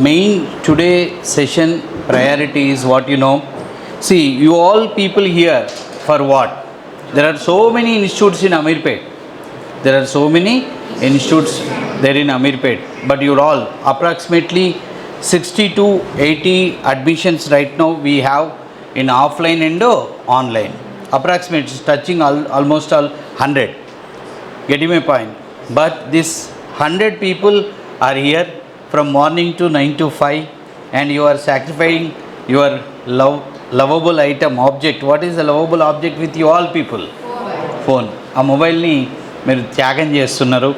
Main today session priority is what you know. See, you all people here for what? There are so many institutes in Amirpet. There are so many institutes there in Amirpet. But you're all approximately 60 to 80 admissions right now we have in offline and online. Approximately touching almost all 100. Getting my point? But this 100 people are here from morning to 9 to 5 and you are sacrificing your lovable item object. What is the lovable object with you all people? Phone. ఆ మొబైల్ని మీరు త్యాగం చేస్తున్నారు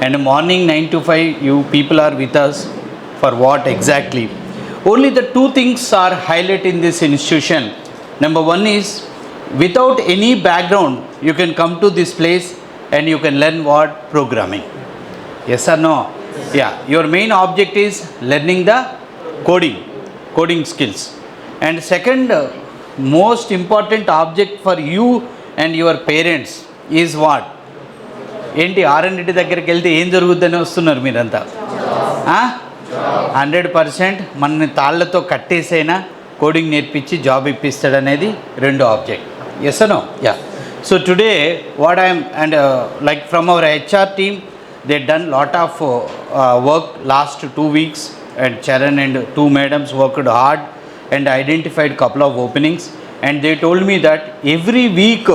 and morning 9 to 5 you people are with us for what exactly? Only the two things are highlighted in this institution. Number one is without any background you can come to this place and you can learn what? Programming. Yes or no? Yeah, your main object is learning the coding skills. And second most important object for you and your parents is what? ఏంటి R&D దగ్గరికి వెళ్తే ఏం జరుగుతుందని వస్తున్నారు మీరంతా? 100% మనని తాళ్లతో కట్టేసైనా coding నేర్పించి job ఇప్పిస్తాడనేది రెండో object. Yes no? Yeah. So today what I'm and like from our HR team, they done lot of work last 2 weeks and Charan and 2 madams worked hard and identified couple of openings and they told me that every week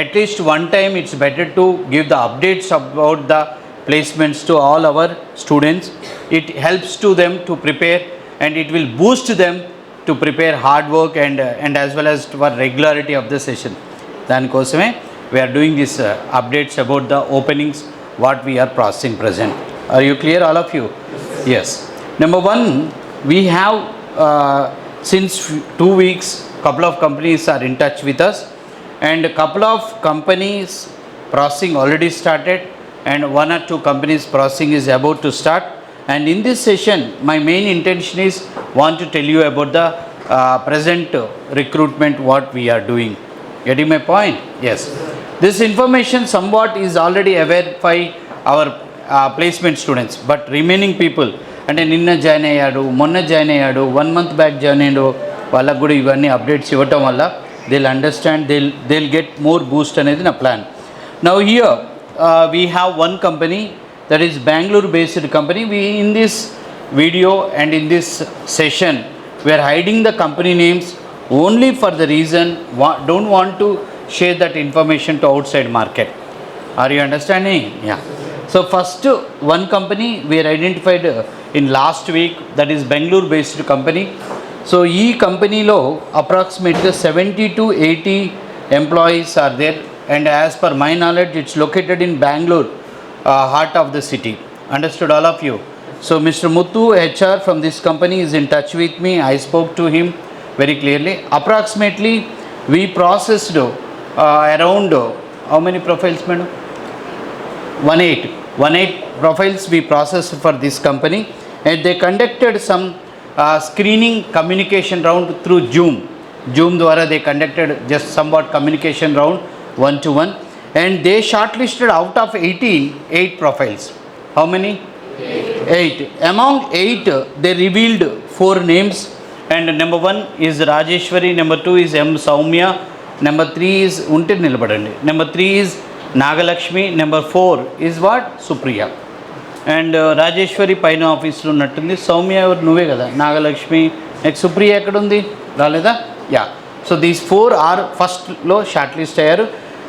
at least one time it's better to give the updates about the placements to all our students. It helps to them to prepare and it will boost them to prepare hard work and as well as for regularity of the session. దానికోసమే we are doing this updates about the openings what we are processing present. Are you clear all of you? Yes. Number one, we have since 2 weeks couple of companies are in touch with us and a couple of companies processing already started and 1 or 2 companies processing is about to start. And in this session my main intention is want to tell you about the present recruitment what we are doing. Getting my point? Yes. This information somewhat is already aware by our placement students, but remaining people అంటే నిన్న join అయ్యాడు, మొన్న join అయ్యాడు, 1 month back join అయ్యాడు, వాళ్ళకు కూడా ఇవన్నీ updates ఇవ్వటం వల్ల they'll understand, they'll get more boost అనేది నా plan. Now here we have one company that is Bangalore based company. We in this video and in this session we are hiding the company names only for the reason don't want to share that information to outside market. Are you understanding? Yeah. So first one company we are identified in last week, that is Bangalore based company. So ee company lo approximately 70 to 80 employees are there and as per my knowledge it's located in Bangalore, heart of the city. Understood all of you? So Mr. Muthu HR from this company is in touch with me. I spoke to him very clearly. Approximately we processed around how many profiles madam? 18 profiles we processed for this company and they conducted some screening communication round through Zoom ద్వారా they conducted just somewhat communication round 1-to-1 and they shortlisted out of 8 profiles. How many? 8. Among 8 they revealed 4 names and number 1 is Rajeshwari, number 2 is M. Saumya, number 3 is unte nilabadandi, number 3 is Nagalakshmi, number 4 is what? Supriya. And Rajeshwari పైన ఆఫీస్లో ఉన్నట్టుంది, సౌమ్య ఎవరు? నువ్వే కదా. Nagalakshmi next Supriya ఎక్కడ ఉంది? రాలేదా? Yeah. So these 4 are ఫస్ట్లో షార్ట్ లిస్ట్ అయ్యారు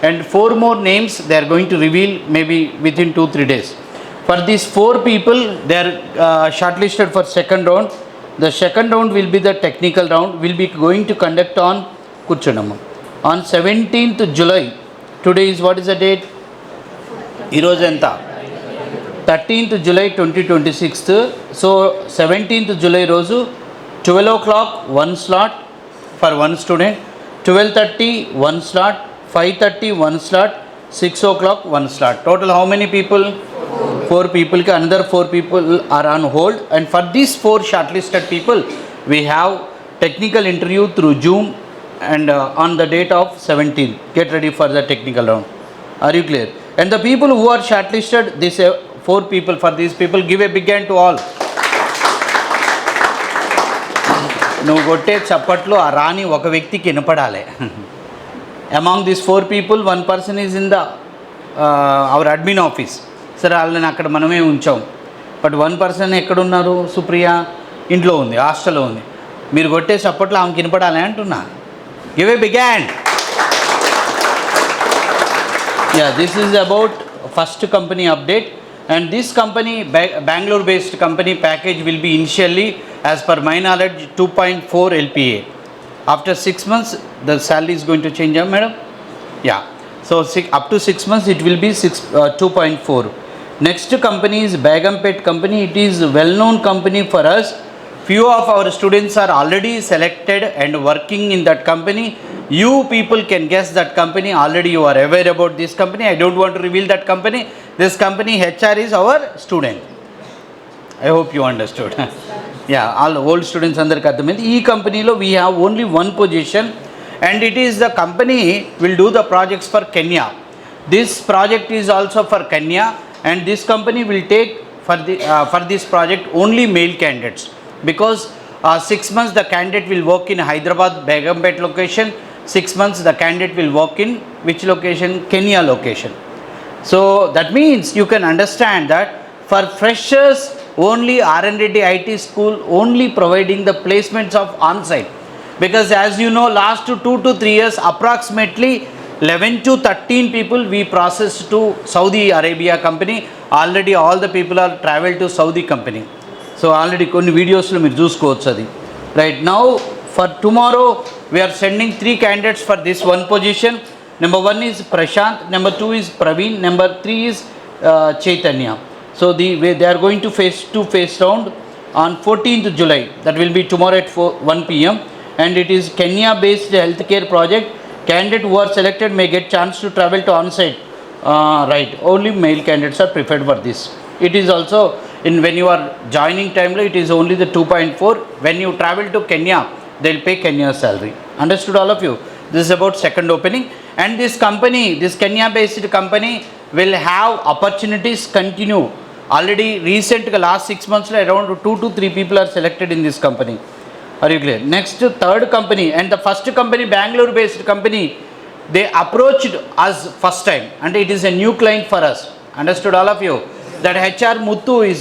and 4 more names they are going to reveal maybe within 2-3 days. For these 4 people they are shortlisted for second round. The second round will be the technical round. Will be going to conduct on Kuchanamma on 17th July. Today is what is the date? ఈరోజు ఎంత? 13th July 2026. So 17th July రోజు 12 o'clock 1 slot for 1 student, 12:30 1 slot, 5:30 1 slot, 6 o'clock 1 slot. Total how many people? 4 people. Another 4 people are on hold and for these 4 shortlisted people we have technical interview through Zoom and on the date of 17th. Get ready for the technical round. Are you clear? And the people who are shortlisted, these 4 people, for these people give a big hand to all. నువ్వు కొట్టే చప్పట్లు ఆ రాని ఒక వ్యక్తికి వినపడాలి. Among this 4 people 1 person is in the our admin office. సరే వాళ్ళని అక్కడ మనమే ఉంచాం. బట్ 1 person ఎక్కడున్నారు? సుప్రియ ఇంట్లో ఉంది, హాస్టల్లో ఉంది. మీరు కొట్టే చప్పట్లు ఆమెకి వినపడాలి అంటున్నా. Give a big hand. Yeah, this is about first company update, and this company Bangalore based company package will be initially, as per my knowledge, 2.4 LPA. After 6 months the salary is going to change, madam? Yeah, so up to 6 months it will be 2.4. Next company is Begumpet company. It is a well known company for us. Few of our students are already selected and working in that company. You people can guess that company. Already you are aware about this company. I don't want to reveal that company. This company HR is our student. I hope you understood. Yeah, all old students andarki arthamaindi. Ee company lo we have only one position, and it is the company will do the projects for Kenya. This project is also for Kenya, and this company will take for this project only male candidates, because 6 months the candidate will work in Hyderabad Begumpet location. 6 months the candidate will work in which location? Kenya location. So that means you can understand that for freshers only RN Reddy IT school only providing the placements of on-site, because as you know last 2 to 3 years approximately 11 to 13 people we processed to Saudi Arabia company. Already all the people are traveled to Saudi company. So already కొన్ని వీడియోస్లో మీరు చూసుకోవచ్చు అది. Right now for tomorrow we're sending 3 candidates for this one position. Number 1 is Prashant, number 2 is Praveen, number 3 is Chaitanya. So they are going to face round on 14th July. That will be tomorrow at 1 PM, and it is Kenya based healthcare project. Candidate who are selected may get chance to travel to on-site. Right, only male candidates are preferred for this. It is also when you are joining time, it is only the 2.4. When you travel to Kenya, they will pay Kenya salary. Understood all of you? This is about second opening, and this company, this Kenya based company will have opportunities continue. Already recent last 6 months around 2 to 3 people are selected in this company. Are you clear? Next, third company, and the first company Bangalore based company, they approached us first time, and it is a new client for us. Understood all of you? That HR Muthu is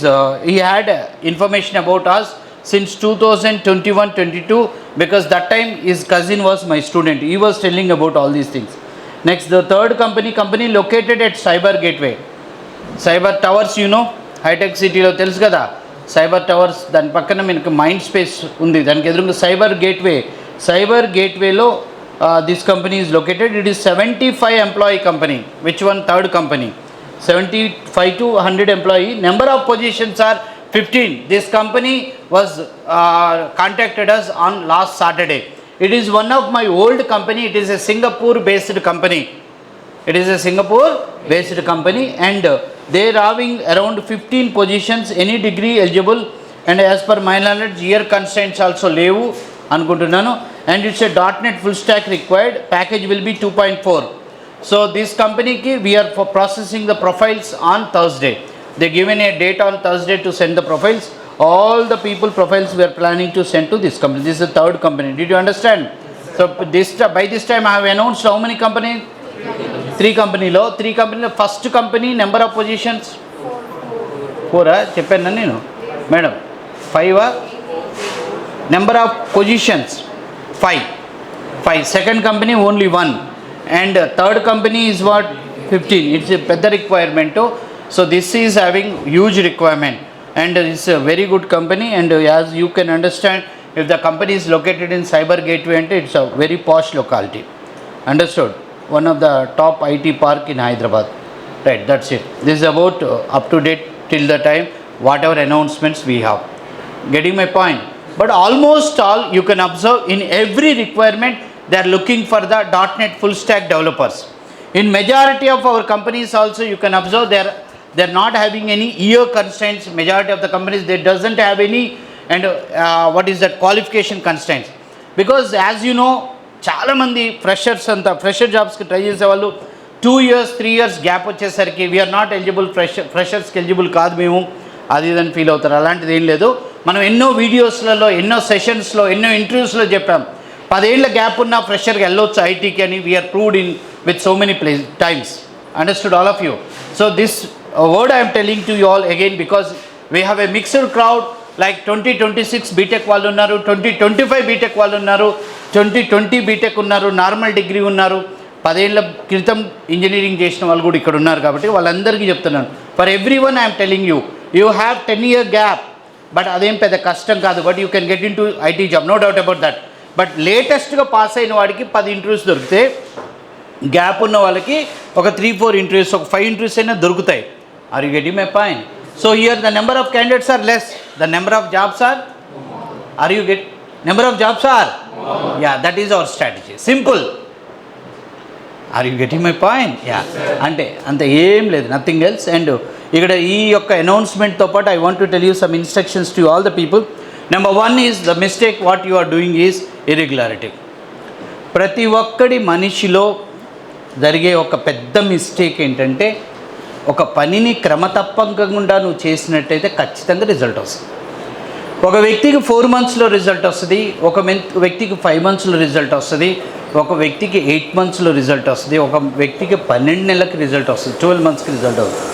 he had information about us since 2021-22, because that time his cousin was my student. He was telling about all these things. Next, the third company located at Cyber Gateway. Cyber Towers, you know, high-tech city lo telusu kada. Cyber Towers dan pakkana menaku mind space undi, daniki edurunga Cyber Gateway lo this company is located. It is 75 employee company. Which one? Third company. 75 to 100 employee. Number of positions are 15. This company was contacted us on last Saturday. It is one of my old company. It is a Singapore based company. And they are having around 15 positions, any degree eligible, and as per my knowledge year constraints also levu anukuntunnanu, and it's a .NET full stack required. Package will be 2.4. So this company ki we are for processing the profiles on Thursday. They given a date on Thursday to send the profiles. All the people profiles we are planning to send to this company. This is the third company. Did you understand? So by this time I have announced how many companies? 3 company lo first company number of positions 4 చెప్పాను నేను madam 5 number of positions 5. Second company only 1, and third company is what? 15. It's a better requirement. So this is having huge requirement, and it's a very good company. And as you can understand, if the company is located in Cyber Gateway, and it's a very posh locality. Understood? One of the top IT park in Hyderabad. Right, that's it. This is about up to date till the time whatever announcements we have. Getting my point? But almost all you can observe in every requirement they are looking for the .NET full stack developers. In majority of our companies also you can observe they are not having any year constraints. Majority of the companies they doesn't have any, and what is that, qualification constraints, because as you know చాలా మంది freshers అంతా fresher జాబ్స్కి try చేసేవాళ్ళు 2 years 3 years gap వచ్చేసరికి we are not eligible, ఫ్రెషర్స్కి eligible కాదు మేము, అది ఇదని ఫీల్ అవుతారు. అలాంటిది ఏం లేదు. మనం ఎన్నో వీడియోస్లలో, ఎన్నో సెషన్స్లో, ఎన్నో ఇంటర్వ్యూస్లో చెప్పాం 10 ఏళ్ల గ్యాప్ ఉన్న ఫ్రెషర్గా వెళ్ళొచ్చు ఐటీకి అని. We're proved in with so many times. Understood all of you. So this word I'm telling to you all again because we have a mixed crowd. Like 2026 BTech వాళ్ళు ఉన్నారు, 2025 బీటెక్ వాళ్ళు ఉన్నారు, 2020 బీటెక్ ఉన్నారు, normal degree ఉన్నారు, 10 ఏళ్ల క్రితం engineering చేసిన వాళ్ళు కూడా ఇక్కడ ఉన్నారు. కాబట్టి వాళ్ళందరికీ చెప్తున్నాను, for every one I'm telling you, you have 10 year gap. But అదేం పెద్ద కష్టం కాదు. But you can get in to IT job, no doubt about that. But లేటెస్ట్గా పాస్ అయిన వాడికి 10 ఇంటర్వ్యూస్ దొరికితే, గ్యాప్ ఉన్న వాళ్ళకి ఒక 3-4 ఇంటర్వ్యూస్, ఒక 5 ఇంటర్వ్యూస్ అయినా దొరుకుతాయి. Are you getting my point? So here the number of candidates are less, the number of jobs are you get number of jobs are more. Yeah, that is our strategy. Simple. Are you getting my point? Yeah. ante em ledhu, nothing else. And ikkada ee yokka announcement tho paatu I want to tell you some instructions to all the people. Number 1 is the mistake what you are doing is irregularity. ప్రతి ఒక్కడి మనిషిలో జరిగే ఒక పెద్ద mistake ఏంటంటే, ఒక పనిని క్రమతప్పకుండా నువ్వు చేసినట్టయితే ఖచ్చితంగా రిజల్ట్ వస్తుంది. ఒక వ్యక్తికి 4 monthsలో రిజల్ట్ వస్తుంది, ఒక వ్యక్తికి 5 monthsలో రిజల్ట్ వస్తుంది, ఒక వ్యక్తికి 8 monthsలో రిజల్ట్ వస్తుంది, ఒక వ్యక్తికి 12 నెలలకు రిజల్ట్ వస్తుంది, 12 monthsకి రిజల్ట్ అవుతుంది.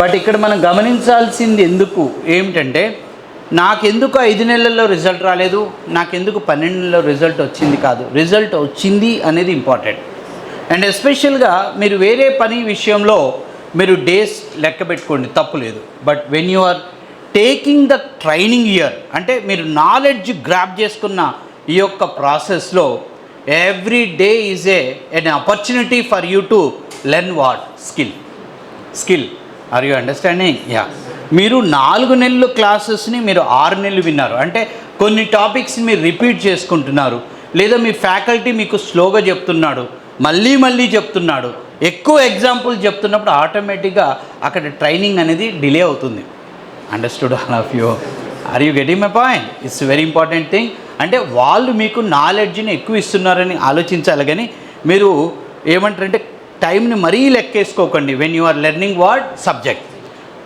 బట్ ఇక్కడ మనం గమనించాల్సింది ఏమిటంటే, నాకెందుకు 5 నెలల్లో రిజల్ట్ రాలేదు, నాకెందుకు 12 నెలల్లో రిజల్ట్ వచ్చింది కాదు, రిజల్ట్ వచ్చింది అనేది ఇంపార్టెంట్. అండ్ ఎస్పెషల్గా మీరు వేరే పని విషయంలో మీరు డేస్ లెక్క పెట్టుకోండి, తప్పు లేదు. But when you are taking the training year, అంటే మీరు నాలెడ్జ్ గ్రాప్ చేసుకున్న ఈ యొక్క ప్రాసెస్లో every day is an opportunity for you to learn what skill. Are you understanding? Yeah. మీరు 4 నెలలు క్లాసెస్ని మీరు 6 నెలలు విన్నారు అంటే కొన్ని టాపిక్స్ని మీరు రిపీట్ చేసుకుంటున్నారు, లేదా మీ ఫ్యాకల్టీ మీకు స్లోగా చెప్తున్నాడు, మళ్ళీ చెప్తున్నాడు, ఎక్కువ ఎగ్జాంపుల్ చెప్తున్నప్పుడు ఆటోమేటిక్గా అక్కడ ట్రైనింగ్ అనేది డిలే అవుతుంది. Understood all of you? Are you getting my point? It's very important thing. అంటే వాళ్ళు మీకు నాలెడ్జ్ని ఎక్కువ ఇస్తున్నారని ఆలోచించాలి, కానీ మీరు ఏమంటారంటే టైంని మరీ లెక్కేసుకోకండి. When you are learning what subject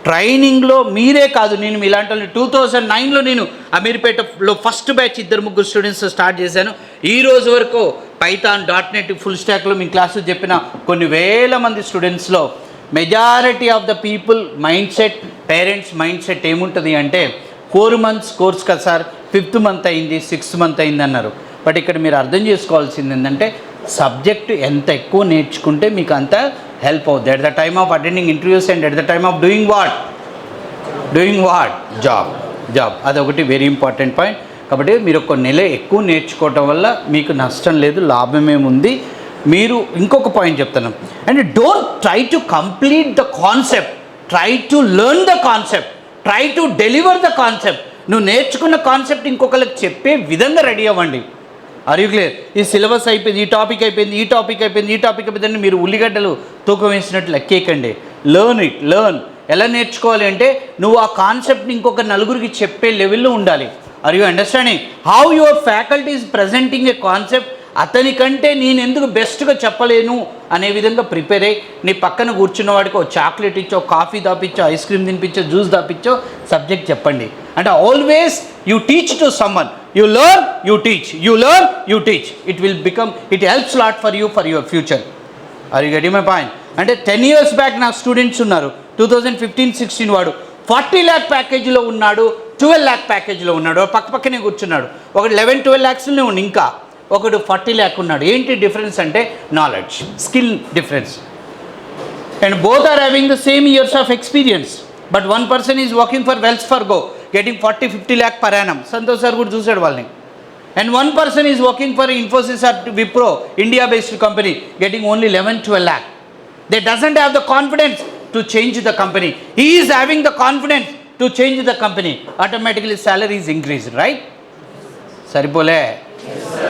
ట్రైనింగ్లో మీరే కాదు, నేను ఇలాంటి 2009లో నేను అమీర్పేటలో ఫస్ట్ బ్యాచ్ 2-3 స్టూడెంట్స్ స్టార్ట్ చేశాను. ఈ రోజు వరకు పైథాన్, .NET, ఫుల్ స్టాక్లో మీ క్లాసు చెప్పిన కొన్ని వేల మంది స్టూడెంట్స్లో majority of the people mind set, parents mind set ఏముంటుంది అంటే 4 months కోర్స్ కదా సార్, 5th month అయింది, 6th month అయింది అన్నారు. బట్ ఇక్కడ మీరు అర్థం చేసుకోవాల్సింది ఏంటంటే, సబ్జెక్టు ఎంత ఎక్కువ నేర్చుకుంటే మీకు అంత హెల్ప్ అవుతుంది. At the time of attending interviews and at the time of doing what job అదొకటి వెరీ ఇంపార్టెంట్ పాయింట్. కాబట్టి మీరు ఒక నెల ఎక్కువ నేర్చుకోవటం వల్ల మీకు నష్టం లేదు, లాభమేముంది. మీరు ఇంకొక పాయింట్ చెప్తాను, and don't try to complete the concept, try to learn the concept, try to deliver the concept. నువ్వు నేర్చుకున్న కాన్సెప్ట్ ఇంకొకరికి చెప్పే విధంగా రెడీ అవ్వండి. Are you clear? ఈ సిలబస్ అయిపోయింది, ఈ టాపిక్ అయిపోయింది, మీరు ఉల్లిగడ్డలు తూకం వేసినట్టు లెక్కేయకండి. లెర్న్. ఎలా నేర్చుకోవాలి అంటే, నువ్వు ఆ కాన్సెప్ట్ని ఇంకొక నలుగురికి చెప్పే లెవెల్లో ఉండాలి. Are you understanding how your faculty is presenting a concept? అతనికంటే నేను ఎందుకు బెస్ట్గా చెప్పలేను అనే విధంగా ప్రిపేర్ అయ్యి, నీ పక్కన కూర్చున్న వాడికి ఒక చాక్లెట్ ఇచ్చో, కాఫీ దాపిచ్చో, ఐస్ క్రీమ్ తినిపించో, జ్యూస్ దాపిచ్చో సబ్జెక్ట్ చెప్పండి. అంటే always you teach to someone, you learn, you teach. It helps lot for your future. Are you getting my point? అంటే 10 years బ్యాక్ నా స్టూడెంట్స్ ఉన్నారు, 2015-16 వాడు 40 lakh ప్యాకేజీలో ఉన్నాడు, 12 lakh ప్యాకేజీలో ఉన్నాడు, పక్కనే కూర్చున్నాడు. ఒకటి 11-12 lakhsలోనే ఉంది, ఇంకా ఒకడు 40 lakh ఉన్నాడు. ఏంటి డిఫరెన్స్ అంటే knowledge, skill difference. And both are having the same years of experience. But one person is working for Wells Fargo getting 40-50 lakh per annum. Santosh sir కూడా చూసాడు వాళ్ళని. And one person is working for Infosys or Wipro, India based company, getting only 11-12 lakh. They doesn't have the confidence to change the company. He is having the confidence to change the company. Automatically salary is increased, right? సరిపోలే.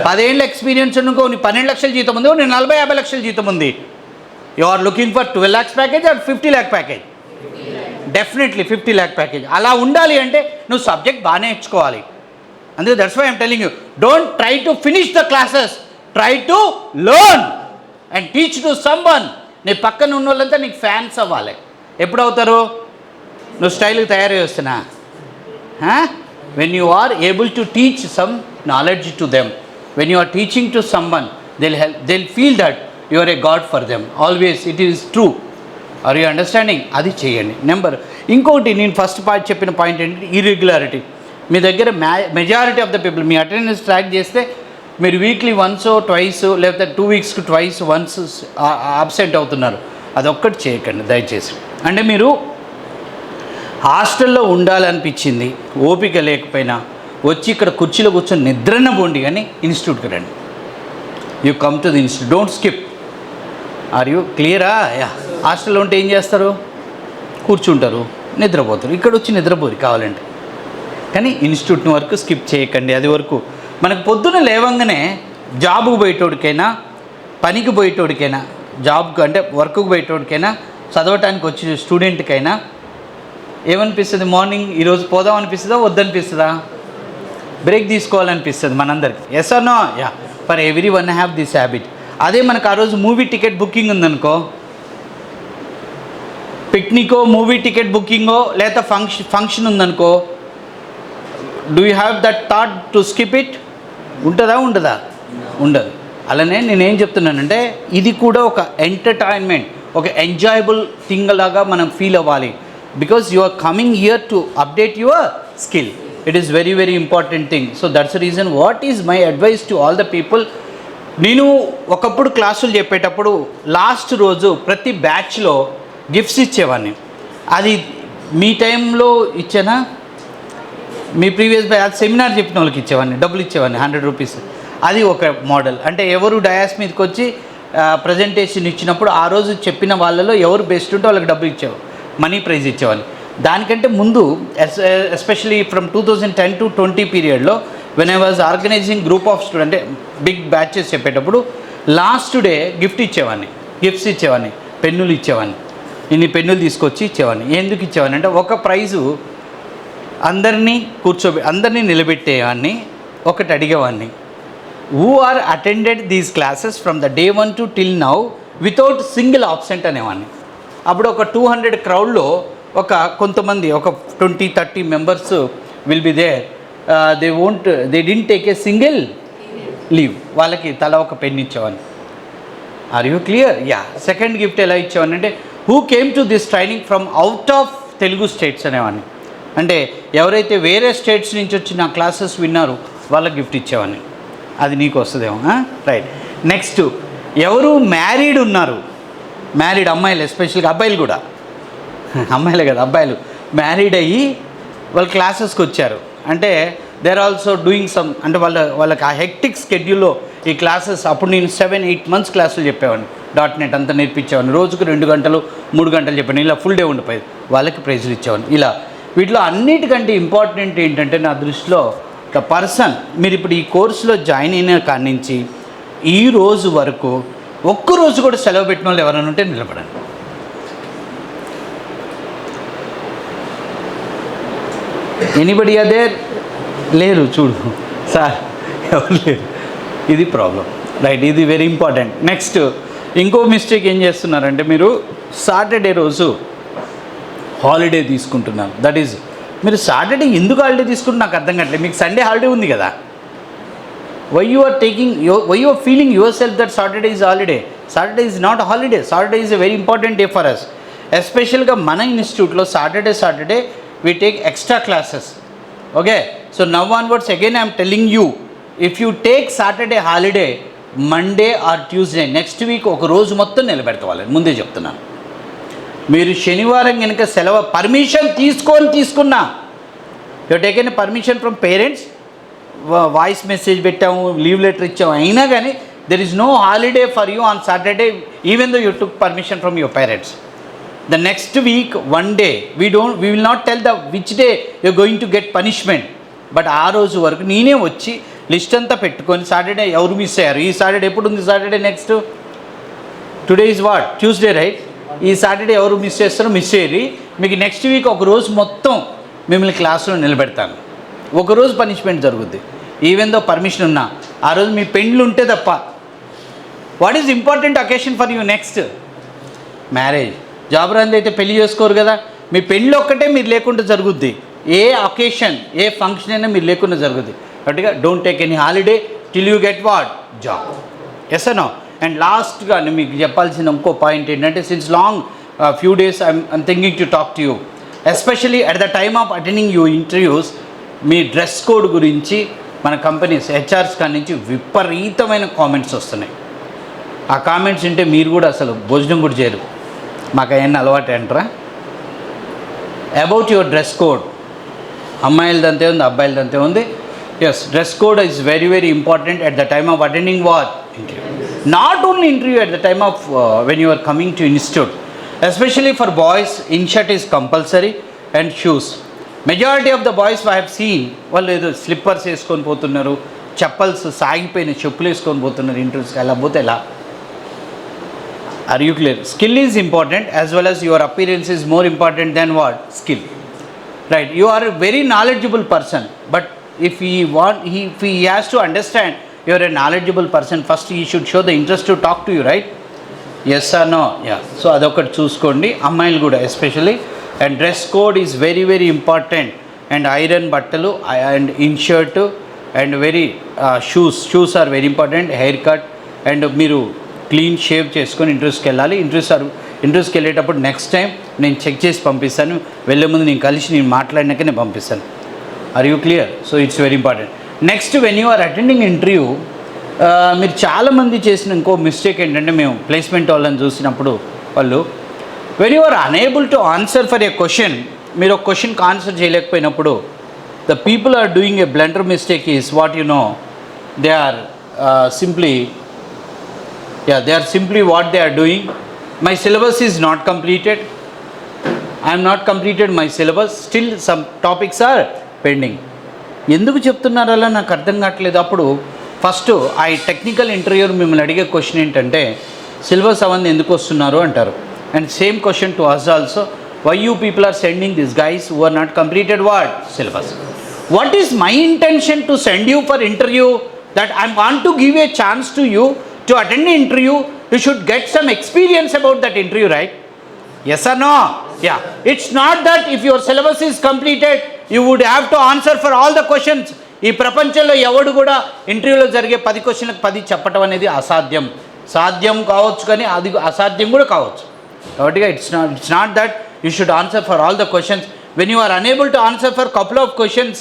10 ఏళ్ళ experience అనుకో, నీ 12 లక్షల జీతం ఉంది, నీ 40-50 లక్షల జీతం ఉంది. You are looking for 12 lakhs package or 50 lakh package? Definitely 50 lakh package. అలా ఉండాలి అంటే నువ్వు సబ్జెక్ట్ బాగా నేర్చుకోవాలి. అందుకే that's why I'm telling you, don't try to finish the classes, try to learn and teach to someone. నీ పక్కన ఉన్న వాళ్ళంతా నీకు ఫ్యాన్స్ అవ్వాలి. ఎప్పుడు అవుతారు? నువ్వు స్టైల్కి తయారై వస్తున్నా when you are able to teach some knowledge to them, when you are teaching to someone, they'll feel that you are a god for them. Always it is true. Are you understanding? అది చేయండి. ఇంకొకటి నేను first point చెప్పిన point ఏంటంటే irregularity. మీ దగ్గర majority of the people me attendance track చేస్తే మీరు weekly once twice లేకపోతే 2 వీక్స్కి ట్వైస్ వన్స్ అబ్సెంట్ అవుతున్నారు. అదొక్కటి చేయకండి దయచేసి. అంటే మీరు హాస్టల్లో ఉండాలనిపించింది, ఓపిక లేకపోయినా వచ్చి ఇక్కడ కుర్చీలో కూర్చొని నిద్రన పోండి, కానీ ఇన్స్టిట్యూట్కి రండి. You come to the institute, don't skip. Are you క్లియరా? యా. హాస్టల్లో ఉంటే ఏం చేస్తారు? కూర్చుంటారు, నిద్రపోతారు. ఇక్కడ వచ్చి నిద్రపోరు కావాలంటే, కానీ ఇన్స్టిట్యూట్ని వరకు స్కిప్ చేయకండి. అది వరకు మనకు పొద్దున లేవంగానే జాబ్కు పోయేటోడికైనా, పనికి పోయేటోడికైనా, జాబ్కు అంటే వర్క్కు పోయేటోడికైనా, చదవటానికి వచ్చే స్టూడెంట్కైనా ఏమనిపిస్తుంది? మార్నింగ్ ఈరోజు పోదాం అనిపిస్తుందా, వద్దనిపిస్తుందా? బ్రేక్ తీసుకోవాలనిపిస్తుంది మనందరికి. Yes or no? Yeah. For every one have this habit. అదే మనకు ఆ రోజు మూవీ టికెట్ బుకింగ్ ఉందనుకో, పిక్నికో మూవీ టికెట్ బుకింగో లేదా ఫంక్షన్ ఉందనుకో, do you have that thought to skip it? ఉంటుందా? ఉండదు. అలానే నేనేం చెప్తున్నానంటే ఇది కూడా ఒక ఎంటర్టైన్మెంట్, ఒక ఎంజాయబుల్ థింగ్ లాగా మనం ఫీల్ అవ్వాలి. Because you are coming here to update your skill. It is very very important thing. So that's the reason what is my advice to all the people. నేను ఒకప్పుడు క్లాసులు చెప్పేటప్పుడు last రోజు ప్రతి బ్యాచ్లో గిఫ్ట్స్ ఇచ్చేవాడిని. అది మీ టైంలో ఇచ్చానా? మీ ప్రీవియస్ బ్యాచ్ సెమినార్ చెప్పిన వాళ్ళకి ఇచ్చేవాడిని, డబ్బులు ఇచ్చేవాడిని 100 రూపీస్. అది ఒక మోడల్. అంటే ఎవరు డయాస్ మీదకి వచ్చి ప్రజెంటేషన్ ఇచ్చినప్పుడు ఆ రోజు చెప్పిన వాళ్ళలో ఎవరు బెస్ట్ ఉంటే వాళ్ళకి డబ్బులు ఇచ్చేవాళ్ళు, మనీ ప్రైజ్ ఇచ్చేవాళ్ళు. దానికంటే ముందు ఎస్పెషలీ ఫ్రమ్ 2010 to 20 పీరియడ్లో when I was organizing group of student, అంటే బిగ్ బ్యాచెస్ చెప్పేటప్పుడు లాస్ట్ డే గిఫ్ట్స్ ఇచ్చేవాడిని, పెన్నులు ఇచ్చేవాడిని. ఇన్ని పెన్నులు తీసుకొచ్చి ఇచ్చేవాడిని. ఎందుకు ఇచ్చేవాడిని అంటే ఒక ప్రైజు అందరినీ నిలబెట్టేవాడిని. ఒకటి అడిగేవాడిని, who are attended these classes from the day 1 to till now without single absent అనేవాడిని. అప్పుడు ఒక 200 క్రౌడ్లో కొంతమంది ఒక 20-30 members will be there. They didn't take a single leave. వాళ్ళకి తల ఒక పెన్ ఇచ్చేవాడిని. Are you clear? Yeah. Second gift ఎలా ఇచ్చేవాడిని అంటే who came to this training from out of Telugu states అనేవాడిని. అంటే ఎవరైతే వేరే స్టేట్స్ నుంచి వచ్చి నా క్లాసెస్ విన్నారో వాళ్ళకి గిఫ్ట్ ఇచ్చేవాడిని. అది నీకు వస్తుందేమో. రైట్. నెక్స్ట్, ఎవరు మ్యారీడ్ ఉన్నారు, మ్యారీడ్ అమ్మాయిలు, ఎస్పెషల్గా అబ్బాయిలు కూడా, అమ్మాయిలే కదా అబ్బాయిలు మ్యారీడ్ అయ్యి వాళ్ళ క్లాసెస్కి వచ్చారు అంటే they are also doing some, అంటే వాళ్ళకి ఆ హెక్టిక్ స్కెడ్యూల్లో ఈ క్లాసెస్. అప్పుడు నేను 7-8 మంత్స్ క్లాసులు చెప్పేవాడిని, .NET అంతా నేర్పించేవాడిని. రోజుకు 2 గంటలు 3 గంటలు చెప్పాను. ఇలా ఫుల్ డే ఉండిపోయేది. వాళ్ళకి ప్రైజులు ఇచ్చేవాడిని. ఇలా వీటిలో అన్నిటికంటే ఇంపార్టెంట్ ఏంటంటే నా దృష్టిలో ద పర్సన్. మీరు ఇప్పుడు ఈ కోర్సులో జాయిన్ అయిన కాడి నుంచి ఈ రోజు వరకు ఒక్కరోజు కూడా సెలవు పెట్టిన వాళ్ళు ఎవరైనా ఉంటే నిలబడండి. ఎనీబడి అదే లేరు? చూడు సార్, ఎవరు లేరు. ఇది ప్రాబ్లం. రైట్. ఇది వెరీ ఇంపార్టెంట్. నెక్స్ట్, ఇంకో మిస్టేక్ ఏం చేస్తున్నారంటే మీరు సాటర్డే రోజు హాలిడే తీసుకుంటున్నారు. దట్ ఈజ్, మీరు సాటర్డే ఎందుకు హాలిడే తీసుకుంటే నాకు అర్థం కావట్లేదు. మీకు సండే హాలిడే ఉంది కదా. Why you are feeling your self that Saturday is holiday? Saturday is not holiday. Saturday is a very important day for us. ఎస్పెషల్గా మన ఇన్స్టిట్యూట్లో Saturday we take extra classes. Okay, so now onwards again I am telling you, if you take Saturday holiday, Monday or Tuesday next week ఒక రోజు మొత్తం నిలబెడతావాలని ముందే చెప్తున్నాను. మీరు శనివారం కనుక సెలవు పర్మిషన్ తీసుకున్నా, you taken permission from parents, voice message పెట్టాము, లీవ్ లెటర్ ఇచ్చాము, అయినా కానీ there is no holiday for you on Saturday even though you took permission from your parents. The next week, one day, we will not tell which day you are going to get punishment. But ఆ రోజు వరకు నేనే వచ్చి list అంతా పెట్టుకొని Saturday ఎవరు miss అయ్యారు, ఈ సాటర్డే ఎప్పుడు ఉంది, Saturday next today is what, Tuesday right, ఈ సాటర్డే ఎవరు మిస్ చేస్తారో మిస్ అయ్యి మీకు నెక్స్ట్ వీక్ ఒక రోజు మొత్తం మిమ్మల్ని క్లాసులో నిలబెడతాను. ఒకరోజు పనిష్మెంట్ జరుగుద్ది ఈవెన్ దో పర్మిషన్ ఉన్నా. ఆ రోజు మీ పెండ్లు ఉంటే తప్ప. What is important occasion for you? Next marriage. Job రాంది అయితే పెళ్లి చేసుకోరు కదా. మీ పెళ్ళి ఒక్కటే మీరు లేకుండా జరుగుద్ది. ఏ అకేషన్ ఏ ఫంక్షన్ అయినా మీరు లేకుండా జరుగుతుంది. కాబట్టి don't take any holiday till you get what job. Yes no. And లాస్ట్గా నేను మీకు చెప్పాల్సిన ఇంకో పాయింట్ ఏంటంటే, since long few days I'm thinking to talk to you, especially at the time of attending you interviews. మీ dress code గురించి మన companies HRs కాడి నుంచి విపరీతమైన కామెంట్స్ వస్తున్నాయి. ఆ కామెంట్స్ వింటే మీరు కూడా అసలు భోజనం కూడా చేయరు. మాకు అవన్నీ అలవాటు అంటారా? అబౌట్ యువర్ డ్రెస్ కోడ్, అమ్మాయిలదంతే ఉంది, అబ్బాయిలదంతే ఉంది. Yes, dress code is very very important at the time of attending what interview. Not only interview, at the time of when you are coming to institute. Especially for boys, in shirt is compulsory and shoes. Majority of the boys I have seen, వాళ్ళు ఏదో slippers వేసుకొని పోతున్నారు, చెప్పల్స్ సాగిపోయిన చెప్పులు వేసుకొని పోతున్నారు ఇంటర్వ్యూస్కి. అలా పోతే ఎలా? Are you clear? Skill is important as well as your appearance is more important than what? Skill. Right. You are a very knowledgeable person, but if he has to understand you are a knowledgeable person, first he should show the interest to talk to you, right? Yes or no? Yeah. So adokati chuskondi, ammayilu kuda especially. And dress code is very very important. And iron battalu and in shirt and very shoes are very important. Haircut and miru clean shave చేసుకొని ఇంటర్వ్యూస్కి వెళ్ళాలి. ఇంటర్వ్యూస్కి వెళ్ళేటప్పుడు next time నేను check చేసి పంపిస్తాను. వెళ్ళే ముందు నేను కలిసి నేను మాట్లాడినాక నేను పంపిస్తాను. Are you clear? So it's very important. Next, when you are attending interview, మీరు చాలామంది చేసిన ఇంకో మిస్టేక్ ఏంటంటే, మేము ప్లేస్మెంట్ వాళ్ళని చూసినప్పుడు వాళ్ళు when you are unable to answer for a question, మీరు ఒక క్వశ్చన్కి ఆన్సర్ చేయలేకపోయినప్పుడు the people are doing a blunder mistake is what you know, they are simply what they are doing. My syllabus is not completed. I am not completed my syllabus. Still some topics are pending. ఎందుకు చెప్తున్నారు అలా నాకు అర్థం కావట్లేదు. అప్పుడు first ఆ technical interviewer మిమ్మల్ని అడిగే క్వశ్చన్ ఏంటంటే, సిలబస్ అవన్నీ ఎందుకు వస్తున్నారు అంటారు. And same question to us also, why you people are sending this guys who are not completed what syllabus. What is my intention to send you for interview? That I want to give a chance to you to attend the interview. You should get some experience about that interview, right? Yes or no? Yeah. It's not that if your syllabus is completed, you would have to answer for all the questions. ఈ ప్రపంచంలో ఎవడు కూడా ఇంటర్వ్యూలో జరిగే 10 క్వశ్చన్లకు 10 చెప్పడం అనేది అసాధ్యం. సాధ్యం కావచ్చు కానీ అది అసాధ్యం కూడా కావచ్చు. కాబట్టి it's not that you should answer for all the questions. When you are unable to answer for couple of questions,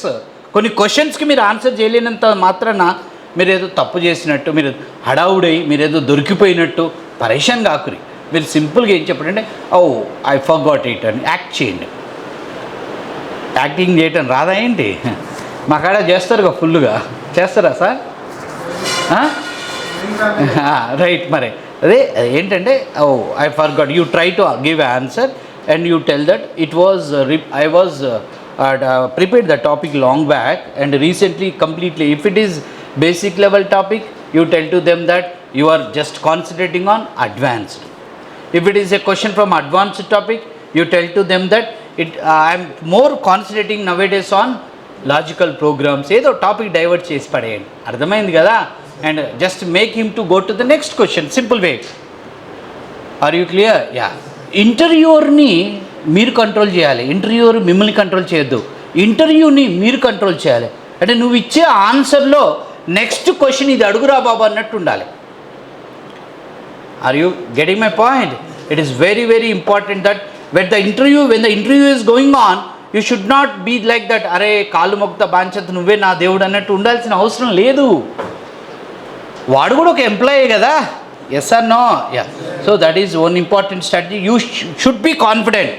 కొన్ని క్వశ్చన్స్కి మీరు ఆన్సర్ చేయలేనంత మాత్రాన మీరు ఏదో తప్పు చేసినట్టు, మీరు హడావుడై మీరేదో దొరికిపోయినట్టు పరేషాన్ కాకురి. మీరు సింపుల్గా ఏం చెప్పండి, ఓ ఐ ఫర్గాట్ ఇట్ అని యాక్ట్ చేయండి. యాక్టింగ్ చేయటం రాదా ఏంటి? మా కాడ చేస్తారుగా, ఫుల్గా చేస్తారా సార్? రైట్. మరి అదే ఏంటంటే, oh I forgot, you try to give answer and you tell that it was I was prepared the topic long back and recently completely. If it is basic level topic, you tell to them that you are just concentrating on advanced. If it is a question from advanced topic, you tell to them that I am more concentrating nowadays on logical programs. ఏదో topic divert చేసి పడేయండి. అర్థమైంది కదా? And just make him to go to the next question, simple way. Are you clear? Yeah. ఇంటర్వ్యూర్ని మీరు control చేయాలి, interviewer మిమ్మల్ని control చేయొద్దు. ఇంటర్వ్యూని మీరు కంట్రోల్ చేయాలి. అంటే నువ్వు ఇచ్చే ఆన్సర్లో నెక్స్ట్ క్వశ్చన్ ఇది అడుగురా బాబు అన్నట్టు ఉండాలి. Are you getting my point? It is very very important that when the interview is going on, you should not be like that, అరే కాళ్ళు మొక్త బాంచత్ నువ్వే నా దేవుడు అన్నట్టు ఉండాల్సిన అవసరం లేదు. వాడు కూడా ఒక ఎంప్లాయీ కదా. Yes or no? Yeah. So that is one important strategy. You should be confident.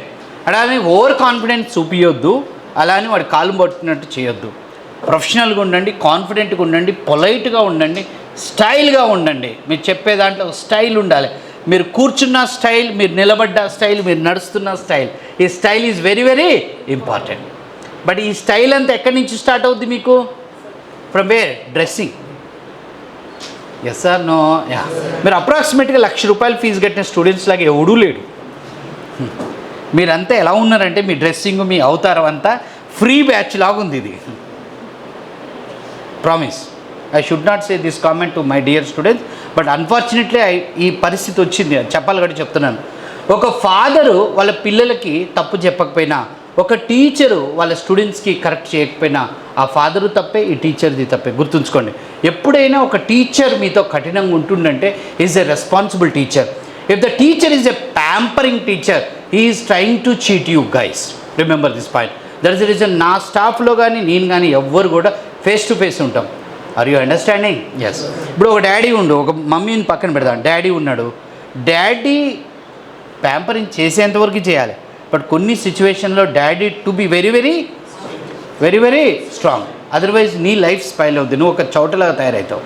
అలానే ఓవర్ కాన్ఫిడెన్స్ చూపించొద్దు, అలానే వాడు కాళ్ళు పట్టినట్టు చేయొద్దు. ప్రొఫెషనల్గా ఉండండి, కాన్ఫిడెంట్గా ఉండండి, పొలైట్గా ఉండండి, స్టైల్గా ఉండండి. మీరు చెప్పే దాంట్లో స్టైల్ ఉండాలి. మీరు కూర్చున్న స్టైల్, మీరు నిలబడ్డ స్టైల్, మీరు నడుస్తున్న స్టైల్, ఈ style is very very important. But ఈ స్టైల్ అంతా ఎక్కడి నుంచి స్టార్ట్ అవుద్ది మీకు? From where? Dressing. Yes or no? Yeah. మీరు అప్రాక్సిమేట్గా ₹1,00,000 ఫీజు కట్టిన స్టూడెంట్స్ లాగా ఎవడూ లేడు. మీరంతా ఎలా ఉన్నారంటే, మీ డ్రెస్సింగ్, మీ అవతారం అంతా ఫ్రీ బ్యాచ్ లాగా ఉంది ఇది. Promise. I should not say this comment to my dear students, but unfortunately ఈ పరిస్థితి వచ్చింది. చెప్పాలి కాబట్టి చెప్తున్నాను. ఒక ఫాదరు వాళ్ళ పిల్లలకి తప్పు చెప్పకపోయినా, ఒక టీచరు వాళ్ళ స్టూడెంట్స్కి కరెక్ట్ చేయకపోయినా ఆ ఫాదరు తప్పే, ఈ టీచర్ది తప్పే. గుర్తుంచుకోండి, ఎప్పుడైనా ఒక టీచర్ మీతో కఠినంగా ఉంటుందంటే is a responsible teacher. If the teacher is a pampering teacher, he is trying to cheat you guys. Remember this point. That is the reason నా స్టాఫ్లో కానీ నేను కానీ ఎవ్వరు కూడా ఫేస్ టు ఫేస్ ఉంటాం. Are you understanding? ఎస్. ఇప్పుడు ఒక డాడీ ఉండు, ఒక మమ్మీని పక్కన పెడతాం, డాడీ ఉన్నాడు. డాడీ ప్యాంపరింగ్ చేసేంతవరకు చేయాలి, బట్ కొన్ని సిచ్యువేషన్లో daddy to be very very very very strong. Otherwise నీ లైఫ్ స్పైల్ అవుద్ది, నువ్వు ఒక చౌటలాగా తయారవుతావు.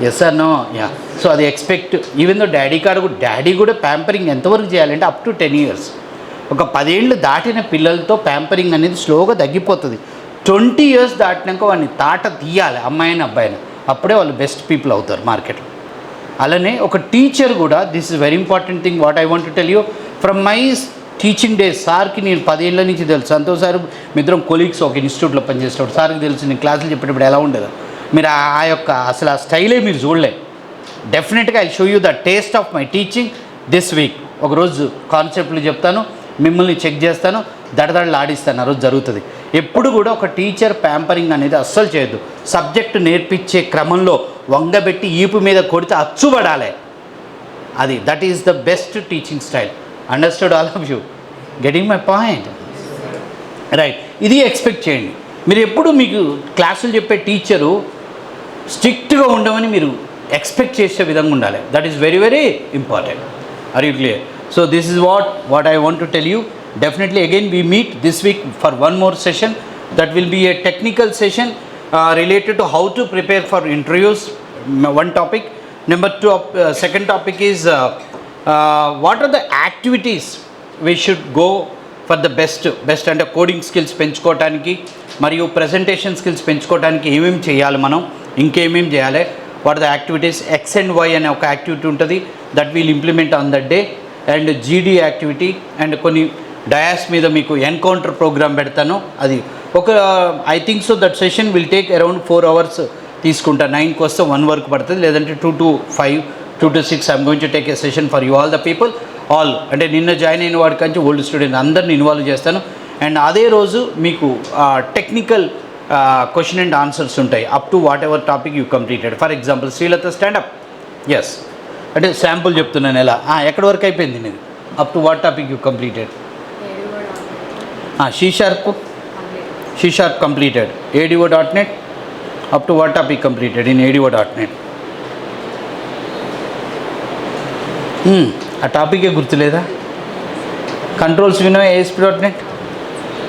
Yes or no? Yeah. So అది ఎక్స్పెక్ట్. ఈవెన్ దో డాడీ కూడా ప్యాంపరింగ్ ఎంతవరకు చేయాలంటే అప్ టు 10 years. ఒక 10 ఏళ్ళు దాటిన పిల్లలతో ప్యాంపరింగ్ అనేది స్లోగా తగ్గిపోతుంది. 20 years దాటినాక వాడిని తాట తీయాలి, అమ్మాయిని అబ్బాయిని, అప్పుడే వాళ్ళు బెస్ట్ పీపుల్ అవుతారు మార్కెట్లో. అలానే ఒక టీచర్ కూడా, this is very important thing what I want to tell you from my teaching days. సార్కి నేను 10 ఏళ్ళ నుంచి తెలుసు. సంతోష్ సార్ మిద్దరం కొలీగ్స్ ఒక ఇన్స్టిట్యూట్లో పనిచేసేటప్పుడు సార్కి తెలుసు నేను క్లాసులు చెప్పేటప్పుడు ఎలా ఉండేదో. మీరు ఆ యొక్క అసలు ఆ స్టైలే మీరు చూడలే. డెఫినెట్గా I show you the taste of my teaching this week. ఒకరోజు కాన్సెప్ట్లు చెప్తాను, మిమ్మల్ని చెక్ చేస్తాను, దడదడలు ఆడిస్తాను. ఆ రోజు జరుగుతుంది. ఎప్పుడు కూడా ఒక టీచర్ ప్యాంపరింగ్ అనేది అస్సలు చేయొద్దు. సబ్జెక్టు నేర్పించే క్రమంలో వంగబెట్టి ఈపు మీద కొడితే అచ్చుబడాలి. అది that is the best teaching style. Understood all of you? Getting my point? Right. ఇది ఎక్స్పెక్ట్ చేయండి. మీరు ఎప్పుడు మీకు క్లాసులు చెప్పే టీచరు స్ట్రిక్ట్గా ఉండమని మీరు ఎక్స్పెక్ట్ చేసే విధంగా ఉండాలి. That is very very important. Are you clear? So this is what I want to tell you. Definitely again we meet this week for one more session. That will be a technical session related to how to prepare for interviews. One topic. Number two, second topic is what are the activities we should go for the best అంటే coding skills పెంచుకోవడానికి మరియు presentation skills పెంచుకోవడానికి ఏమేమి చేయాలి, మనం ఇంకేమేమి చేయాలి, what the activities. X and Y అనే ఒక యాక్టివిటీ ఉంటుంది, that will implement on that day. And GD activity and కొన్ని డయాస్ మీద మీకు ఎన్కౌంటర్ ప్రోగ్రామ్ పెడతాను. అది ఒక I think so that session will take around 4 hours తీసుకుంటా. 9కి వస్తే 1 వరకు పడుతుంది, లేదంటే 2 to 5, 2 to 6 I'm going to take a session for you all the people. All అంటే నిన్న జాయిన్ అయిన వాడి కంచి ఓల్డ్ స్టూడెంట్ అందరిని ఇన్వాల్వ్ చేస్తాను. అండ్ అదే రోజు మీకు టెక్నికల్ క్వశ్చన్ అండ్ ఆన్సర్స్ ఉంటాయి up to what ever topic you completed. For example Srilatha stand up. Yes అంటే శాంపుల్ చెప్తున్నాను ఎలా, ఎక్కడి వరకు అయిపోయింది నీది, up to what topic you completed. C# completed. ADO.NET up to what topic completed in ADO.NET. ఆ టాపికే గుర్తులేదా? కంట్రోల్స్ వినో ASP.NET.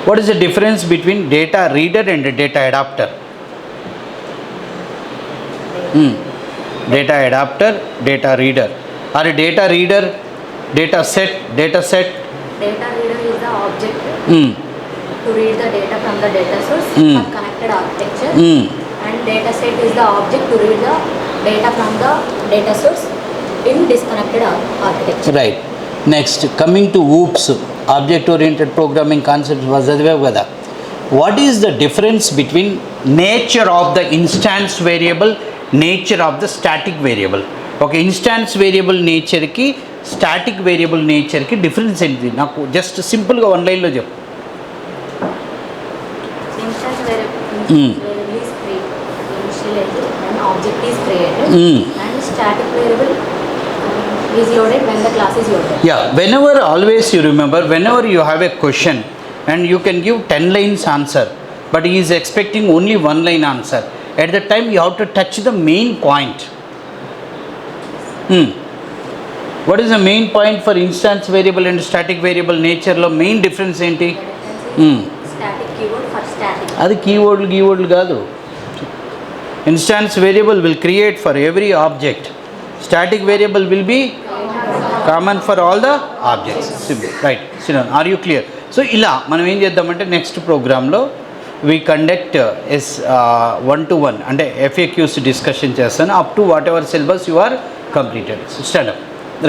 What is the difference between data reader and data adapter? Data adapter, data reader. Or data reader, data set. Data reader is the object to read the data from the data source for connected architecture. And data set is the object to read the data from the data source in disconnected architecture. Right. Next, coming to OOPS, object oriented programming concepts was kada. What is the difference between nature of the instance variable, nature of the static variable? ఒక instance variable నేచర్కి static variable నేచర్కి difference ఏంటి? నాకు just సింపుల్గా 1 lineలో చెప్పు. Instance variable is created when object is created and static variable is loaded when the class is loaded. Yeah, whenever, always you remember, whenever you have a question and you can give 10 lines answer, but he is expecting only 1 line answer. At that time you have to touch the main point. What is the main point for instance variable and static variable nature lo main difference enti? Static keyword for static. Adi keyword kaadu. Instance variable will create for every object. Static variable will be common for all the objects. Simple, right? Are you clear? So ila manam em cheddamante next program lo we conduct is 1-to-1 అంటే FAQs discussion చేస్తాను up to what ever syllabus you are completed. Stand up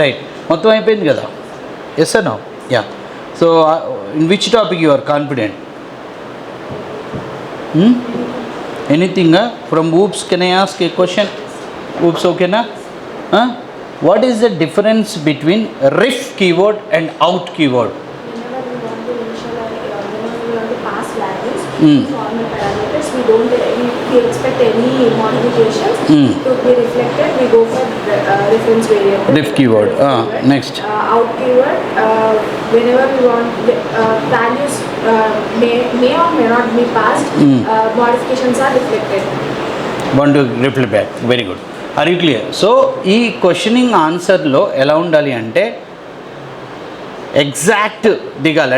right. మొత్తం అయిపోయింది కదా? Yes or no? Yeah. So in which topic you are confident? Anything from OOPS? Can I ask a question? OOPS ఓకేనా? What is the difference between ref keyword and out keyword? formal parameters. We expect any modifications Mm. to be reflected. We go for reference variable. Ref keyword. Next. Out keyword. Whenever we want values may or may not be passed. Modifications are reflected. Want to reply back. Very good. Are you clear? So ఈ questioning ఆన్సర్లో ఎలా ఉండాలి అంటే exact దిగాలి.